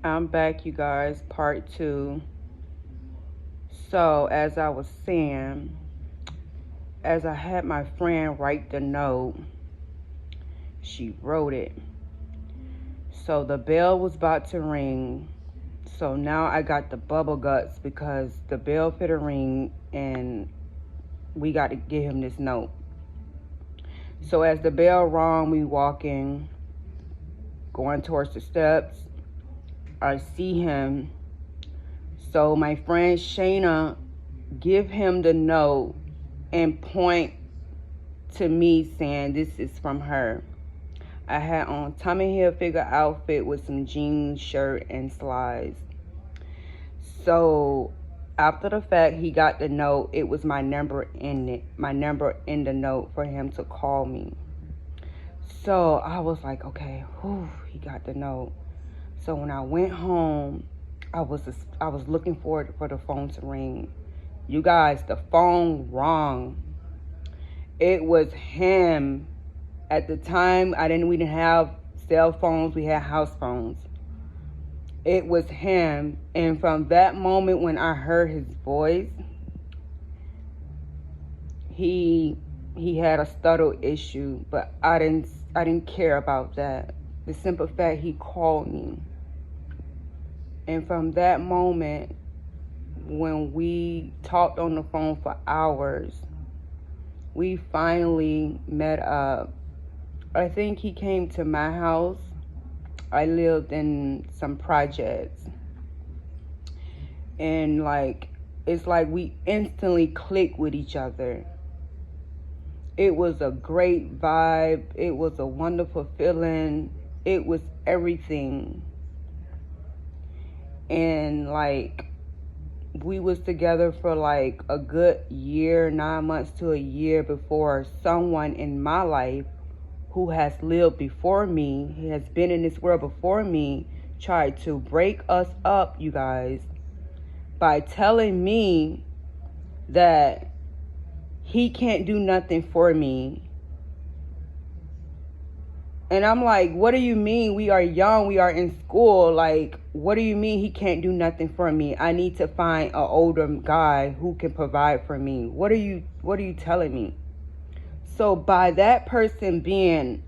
I'm back, you guys, part two. So, as I was saying, as I had my friend write the note, she wrote it. So, the bell was about to ring. So, now I got the bubble guts because the bell fit a ring and we got to give him this note. So, as the bell rung, we walking, going towards the steps. I see him. So, my friend Shayna give him the note and point to me saying this is from her. I had on Tommy Hilfiger outfit with some jeans, shirt, and slides. So after the fact, he got the note. It was my number in it, my number in the note for him to call me. So I was like, okay, whew, he got the note. So when I went home, I was looking for the phone to ring. You guys, the phone rang. It was him. At the time, we didn't have cell phones. We had house phones. It was him. And from that moment when I heard his voice, he had a stutter issue, but I didn't care about that. The simple fact he called me. And from that moment, when we talked on the phone for hours, we finally met up. I think he came to my house. I lived in some projects. And it's like we instantly clicked with each other. It was a great vibe. It was a wonderful feeling. It was everything. And we was together for a good year, 9 months to a year before someone in my life who has lived before me, he has been in this world before me, tried to break us up, you guys, by telling me that he can't do nothing for me. And I'm like, what do you mean? We are young, we are in school. What do you mean he can't do nothing for me? I need to find an older guy who can provide for me. What are you telling me? So by that person being,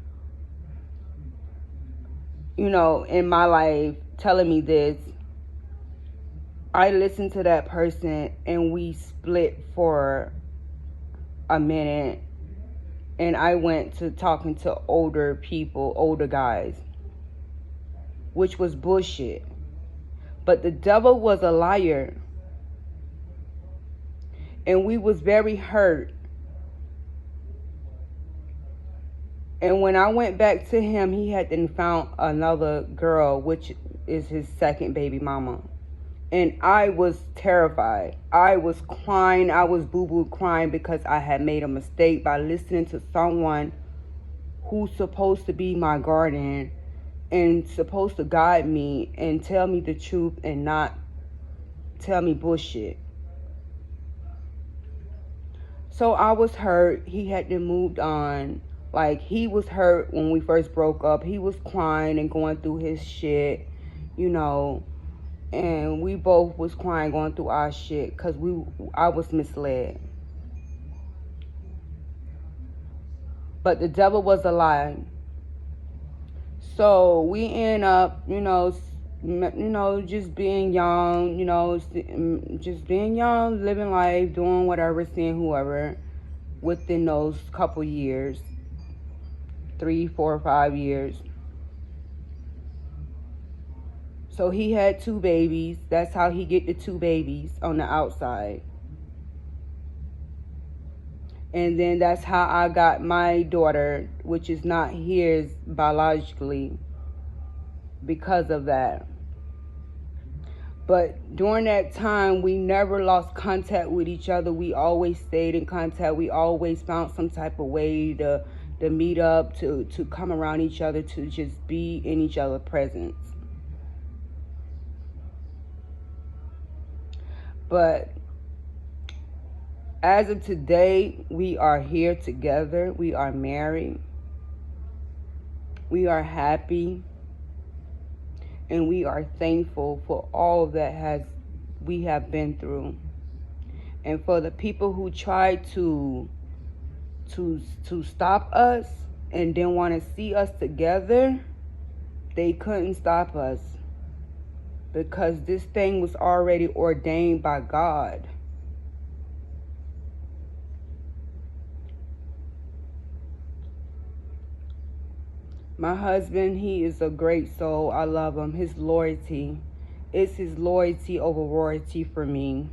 in my life, telling me this, I listened to that person and we split for a minute. And I went to talking to older people, older guys, which was bullshit. But the devil was a liar. And we was very hurt. And when I went back to him, he had then found another girl, which is his second baby mama. And I was terrified. I was crying. I was boo-boo crying because I had made a mistake by listening to someone who's supposed to be my guardian and supposed to guide me and tell me the truth and not tell me bullshit. So I was hurt. He had then moved on. He was hurt when we first broke up. He was crying and going through his shit, and we both was crying, going through our shit, because I was misled. But the devil was a lie. So we end up, just being young, just being young, living life, doing whatever, seeing whoever, within those couple years, 3, 4, 5 years. So he had 2 babies. That's how he get the 2 babies on the outside. And then that's how I got my daughter, which is not his biologically, because of that. But during that time, we never lost contact with each other. We always stayed in contact. We always found some type of way to meet up, to come around each other, to just be in each other's presence. But as of today, we are here together. We are married. We are happy. And we are thankful for all that we have been through. And for the people who tried to stop us and didn't want to see us together, they couldn't stop us, because this thing was already ordained by God. My husband, he is a great soul. I love him. His loyalty. It's his loyalty over royalty for me.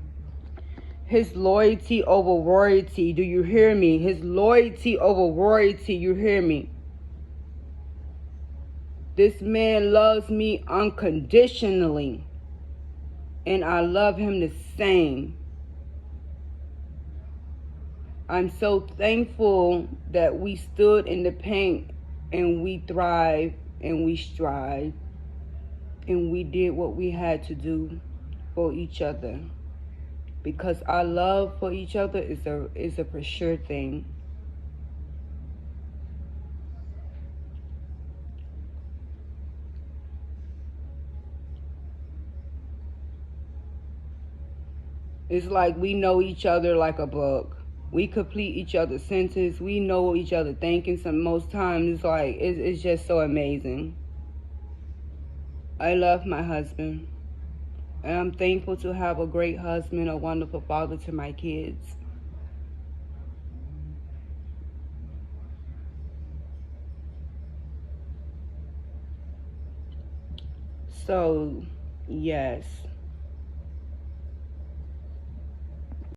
His loyalty over royalty. Do you hear me? His loyalty over royalty. You hear me? This man loves me unconditionally. And I love him the same. I'm so thankful that we stood in the paint and we thrived and we strive and we did what we had to do for each other, because our love for each other is a for sure thing. It's like we know each other like a book. We complete each other's sentences. We know each other thinking. Some most times it's like it's just so amazing. I love my husband, and I'm thankful to have a great husband, a wonderful father to my kids. So, yes.